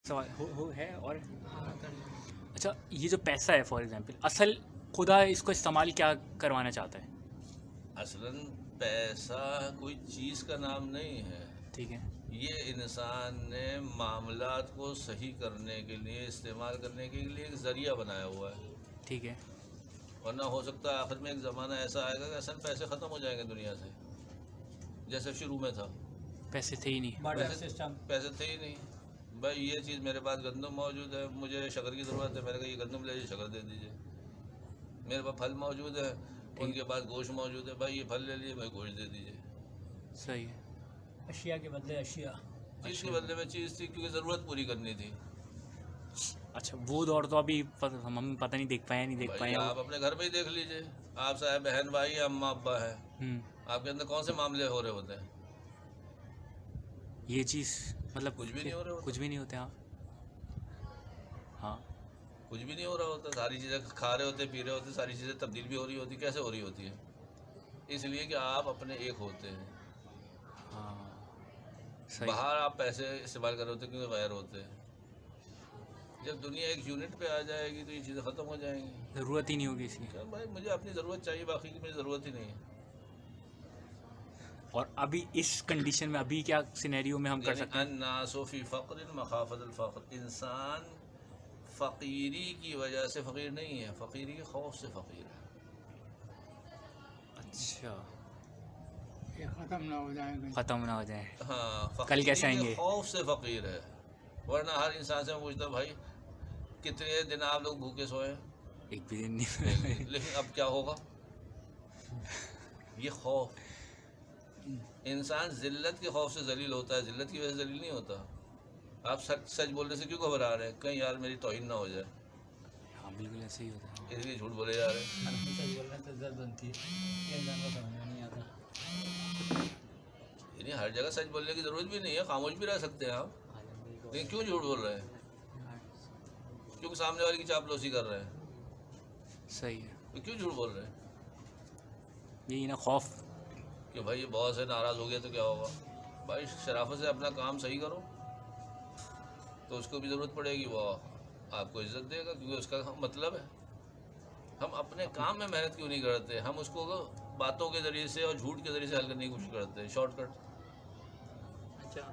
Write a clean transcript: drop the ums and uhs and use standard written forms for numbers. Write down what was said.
سوال ہے اور اچھا یہ جو پیسہ ہے فار ایگزامپل اصل خدا اس کو استعمال کیا کروانا چاہتا ہے؟ اصلاً پیسہ کوئی چیز کا نام نہیں ہے. ٹھیک ہے. یہ انسان نے معاملات کو صحیح کرنے کے لیے استعمال کرنے کے لیے ایک ذریعہ بنایا ہوا ہے. ٹھیک ہے. ورنہ ہو سکتا ہے آخر میں ایک زمانہ ایسا آئے گا کہ اصل پیسے ختم ہو جائیں گے دنیا سے، جیسے شروع میں تھا. پیسے تھے ہی نہیں. پیسے تھے ہی نہیں. بھائی یہ چیز میرے پاس گندم موجود ہے، مجھے شکر کی ضرورت ہے، میں نے کہا یہ گندم لے لیجیے، شکر دے دیجیے. میرے پاس پھل موجود ہے، ان کے پاس گوشت موجود ہے، بھائی یہ پھل لے لیجیے، بھائی گوشت دے دیجیے. صحیح ہے. اشیاء کے بدلے اشیاء. چیز کے بدلے میں چیز تھی، کیونکہ ضرورت پوری کرنی تھی. اچھا وہ دور تو ابھی ہم پتہ نہیں دیکھ پائے نہیں دیکھ پائے. آپ اپنے گھر میں ہی دیکھ لیجیے، آپ صاحب بہن بھائی یا اماں ابا ہے، آپ کے اندر کون سے معاملے ہو رہے ہوتے ہیں؟ یہ چیز مطلب کچھ بھی نہیں ہو رہا ہوتا. کچھ بھی نہیں ہوتے. ہاں کچھ بھی نہیں ہو رہا ہوتا. ساری چیزیں کھا رہے ہوتے، پی رہے ہوتے، ساری چیزیں تبدیل بھی ہو رہی ہوتی. کیسے ہو رہی ہوتی ہے؟ اس لیے کہ آپ اپنے ایک ہوتے ہیں. ہاں صحیح. باہر آپ پیسے استعمال کر رہے ہوتے کیونکہ غیر ہوتے ہیں. جب دنیا ایک یونٹ پہ آ جائے گی تو یہ چیزیں ختم ہو جائیں گی. ضرورت ہی نہیں ہوگی اس کی. بھائی مجھے اپنی ضرورت چاہیے، باقی کی مجھے ضرورت ہی نہیں ہے. اور ابھی اس کنڈیشن میں ابھی کیا سینیریو میں ہم کر سکتے ہیں؟ الناس فی فقر مخافت الفقر. انسان فقیری کی وجہ سے فقیر نہیں ہے، فقیری کے خوف سے فقیر ہے. اچھا ختم نہ ہو جائے گا. ختم نہ ہو جائے. ہاں کل کیسے آئیں فقیری گے؟ کے خوف سے فقیر ہے. ورنہ ہر انسان سے میں پوچھتا بھائی کتنے دن آپ لوگ بھوکے سوئے؟ ایک بھی دن نہیں. لیکن اب کیا ہوگا؟ یہ خوف. انسان ذلت کے خوف سے ذلیل ہوتا ہے، ذلت کی وجہ سے ذلیل نہیں ہوتا. آپ سچ بولنے سے کیوں گھبرا رہے ہیں؟ کہیں یار میری توہین نہ ہو جائے، ہاں بالکل ایسے ہی ہوتا ہے. اس لیے جھوٹ بولے جا رہے ہیں. سچ بولنے سے عزت بنتی ہے، یہ انسان کو سمجھ میں نہیں آتا. یعنی ہر جگہ سچ بولنے کی ضرورت بھی نہیں ہے، خاموش بھی رہ سکتے ہیں آپ. لیکن کیوں جھوٹ بول رہے ہیں؟ کیونکہ سامنے والے کی چاپلوسی کر رہے ہیں. صحیح ہے. تو کیوں جھوٹ بول رہے ہیں؟ یہی نا خوف کہ بھائی یہ بہت سے ناراض ہو گیا تو کیا ہوگا. بھائی شرافت سے اپنا کام صحیح کرو تو اس کو بھی ضرورت پڑے گی، وہ آپ کو عزت دے گا، کیونکہ اس کا مطلب ہے. ہم اپنے کام میں محنت کیوں نہیں کرتے؟ ہم اس کو باتوں کے ذریعے سے اور جھوٹ کے ذریعے سے حل کرنے کی کوشش کرتے ہیں، شارٹ کٹ. اچھا